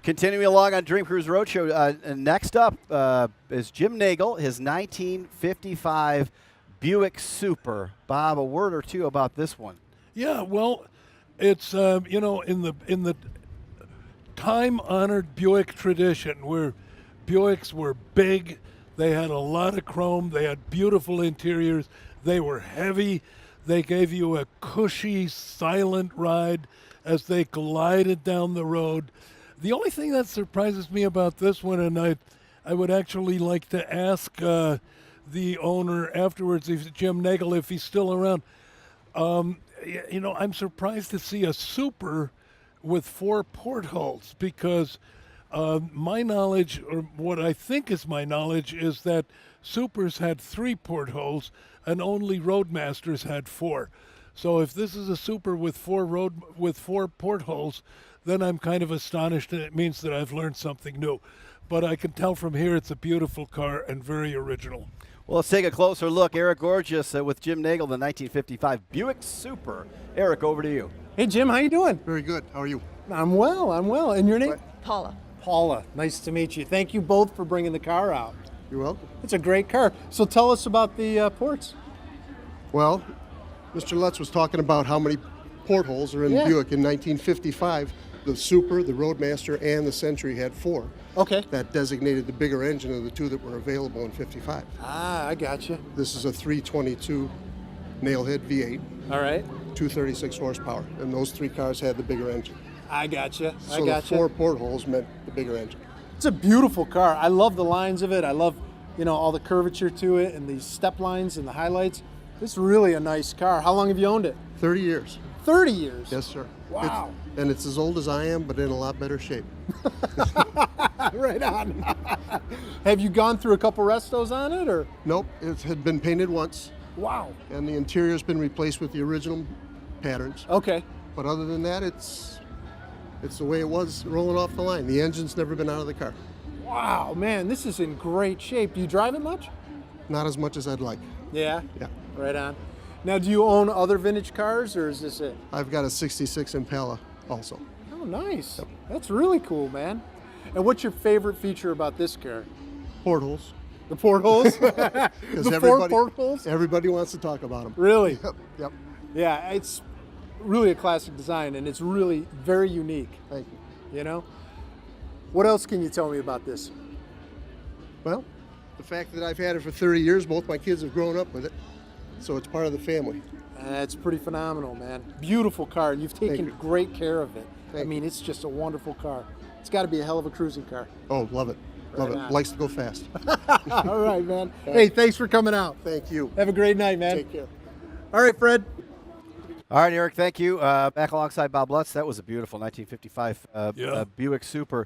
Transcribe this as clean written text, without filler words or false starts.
Continuing along on Dream Cruise Roadshow, and next up is Jim Nagel, his 1955 Buick Super. Bob, a word or two about this one. Yeah, well, it's in the time-honored Buick tradition where Buicks were big, they had a lot of chrome, they had beautiful interiors, they were heavy, they gave you a cushy, silent ride as they glided down the road. The only thing that surprises me about this one, and I would actually like to ask the owner afterwards, Jim Nagel, if he's still around. I'm surprised to see a Super with 4 portholes because my knowledge, or what I think is my knowledge, is that Supers had 3 portholes and only Roadmasters had 4. So if this is a Super with 4 portholes, then I'm kind of astonished, and it means that I've learned something new. But I can tell from here it's a beautiful car and very original. Well, let's take a closer look. Eric Gorgeous with Jim Nagel, the 1955 Buick Super. Eric, over to you. Hey, Jim, how you doing? Very good. How are you? I'm well. And your name? Paula. Paula. Nice to meet you. Thank you both for bringing the car out. You're welcome. It's a great car. So tell us about the ports. Well, Mr. Lutz was talking about how many portholes are in Buick. In 1955, the Super, the Roadmaster, and the Century had 4. Okay. That designated the bigger engine of the 2 that were available in 55. Ah, I gotcha. This is a 322 nailhead V8, All right. 236 horsepower, and those 3 cars had the bigger engine. I gotcha. So the 4 portholes meant the bigger engine. It's a beautiful car. I love the lines of it. I love, all the curvature to it and these step lines and the highlights. It's really a nice car. How long have you owned it? 30 years. 30 years? Yes, sir. Wow. It's as old as I am, but in a lot better shape. Right on. Have you gone through a couple restos on it, or? Nope, it had been painted once. Wow. And the interior's been replaced with the original patterns. Okay. But other than that, it's the way it was rolling off the line. The engine's never been out of the car. Wow, man, this is in great shape. Do you drive it much? Not as much as I'd like. Yeah? Yeah. Right on. Now, do you own other vintage cars, or is this it? I've got a 66 Impala also. Oh, nice. Yep. That's really cool, man. And what's your favorite feature about this car? Portholes. The portholes? Because The 4 portholes? Everybody wants to talk about them. Really? Yep. Yeah, it's really a classic design, and it's really very unique. Thank you. What else can you tell me about this? Well, the fact that I've had it for 30 years, both my kids have grown up with it, so it's part of the family. It's pretty phenomenal, man. Beautiful car. You've taken you. great care of it. Thank you. It's just a wonderful car. It's got to be a hell of a cruising car. Oh, love it. Love Right it. on. Likes to go fast. All right, man. Hey, thanks for coming out. Thank you. Have a great night, man. Take care. All right, Fred. All right, Eric, thank you. Back alongside Bob Lutz, that was a beautiful 1955 Buick Super.